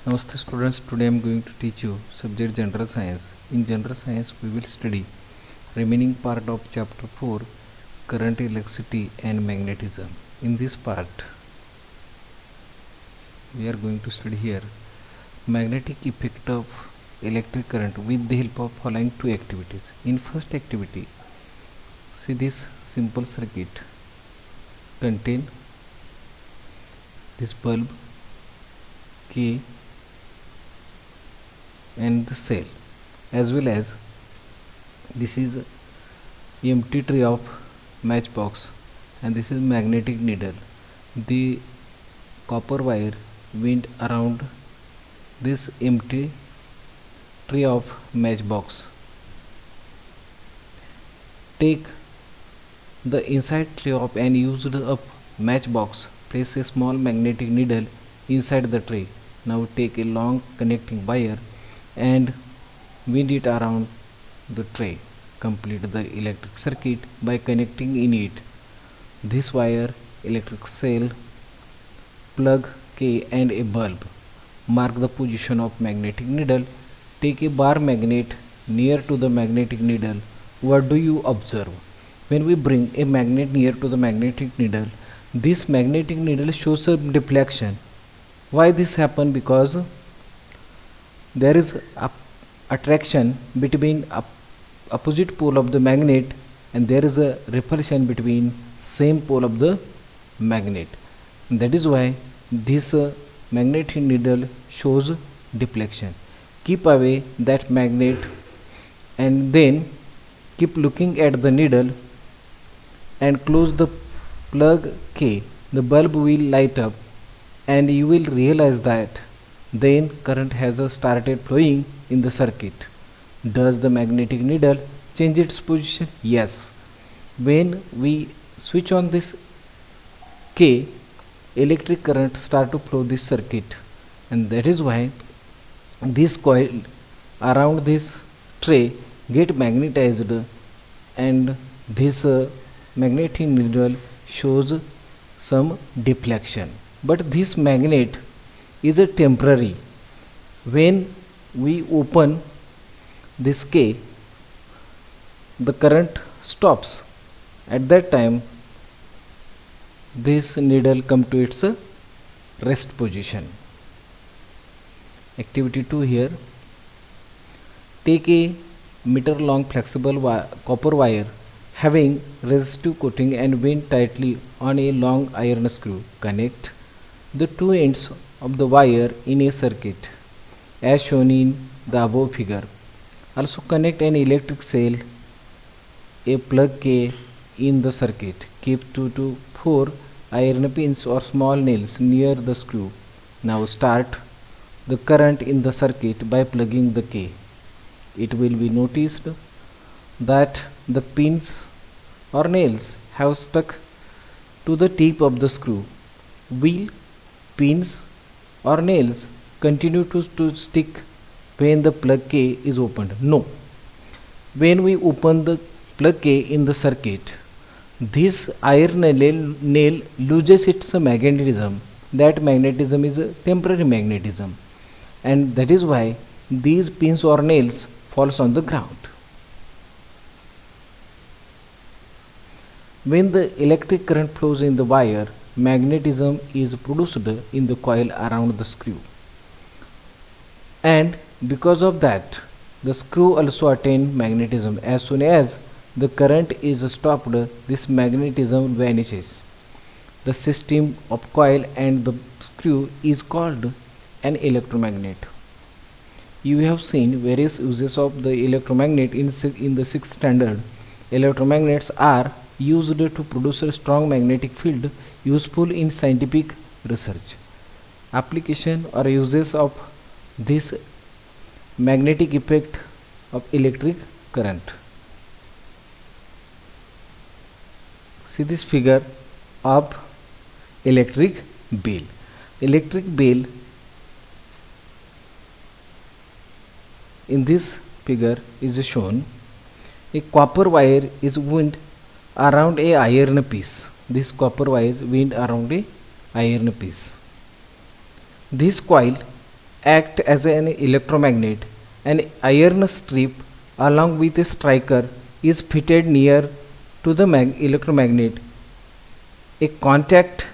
Namaste students, today I am going to teach you subject General Science. In General Science we will study remaining part of chapter 4, current, electricity and magnetism. In this part we are going to study here magnetic effect of electric current with the help of following two activities. In first activity, see this simple circuit contain this bulb K and the cell, as well as this is empty tray of matchbox and this is magnetic needle. The copper wire went around this empty tray of matchbox. Take the inside tray of an used up matchbox, place a small magnetic needle inside the tray. Now take a long connecting wire and wind it around the tray. Complete the electric circuit by connecting in it this wire, electric cell, plug K and a bulb. Mark the position of magnetic needle. Take a bar magnet near to the magnetic needle. What do you observe? When we bring a magnet near to the magnetic needle, this magnetic needle shows a deflection. Why this happen? Because there is attraction between opposite pole of the magnet and there is a repulsion between same pole of the magnet. That is why this magnetic needle shows deflection. Keep away that magnet and then keep looking at the needle and close the plug K. The bulb will light up and you will realize that then current has started flowing in the circuit. Does the magnetic needle change its position? Yes. When we switch on this K, electric current start to flow this circuit, and that is why this coil around this tray get magnetized and this magnetic needle shows some deflection. But this magnet is a temporary. When we open this K, the current stops. At that time this needle come to its rest position. Activity 2 here. Take a meter long flexible copper wire having resistive coating and wind tightly on a long iron screw. Connect the two ends of the wire in a circuit as shown in the above figure. Also connect an electric cell, a plug K in the circuit. Keep 2 to 4 iron pins or small nails near the screw. Now start the current in the circuit by plugging the K. It will be noticed that the pins or nails have stuck to the tip of the screw. Will pins or nails continue to stick when the plug K is opened? No. When we open the plug K in the circuit, this iron nail loses its magnetism. That magnetism is a temporary magnetism, and that is why these pins or nails falls on the ground. When the electric current flows in the wire, magnetism is produced in the coil around the screw, and because of that the screw also attain magnetism. As soon as the current is stopped, this magnetism vanishes. The system of coil and the screw is called an electromagnet. You have seen various uses of the electromagnet in the 6th standard. Electromagnets are used to produce a strong magnetic field useful in scientific research. Application or uses of this magnetic effect of electric current. See this figure of electric bell. Electric bell, in this figure is shown a copper wire is wound around a iron piece. This copper wire is wound around a iron piece. This coil act as an electromagnet. An iron strip along with a striker is fitted near to the electromagnet. A contact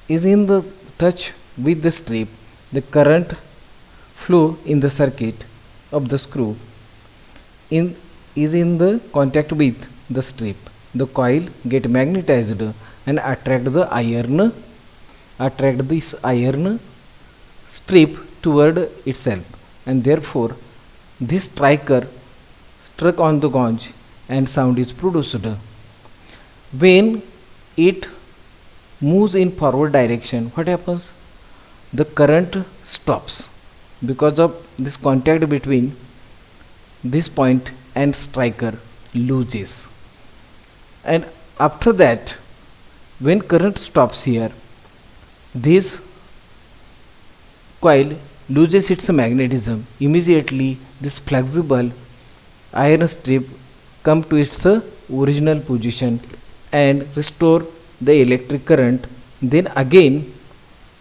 is in the touch with the strip. The current flow in the circuit of the screw is in the contact with the strip. The coil get magnetized and attract this iron strip toward itself, and therefore this striker struck on the gauge and sound is produced. When it moves in forward direction, what happens? The current stops because of this contact between this point and striker loses. And after that, when current stops here, this coil loses its magnetism. Immediately this flexible iron strip come to its original position and restore the electric current. Then again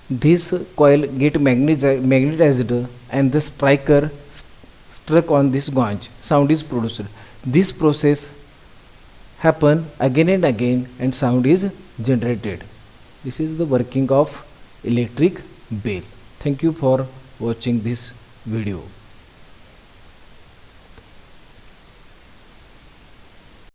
this coil get magnetized and the striker struck on this gauge, sound is produced. This process happen again and again and sound is generated. This is the working of electric bell. Thank you for watching this video.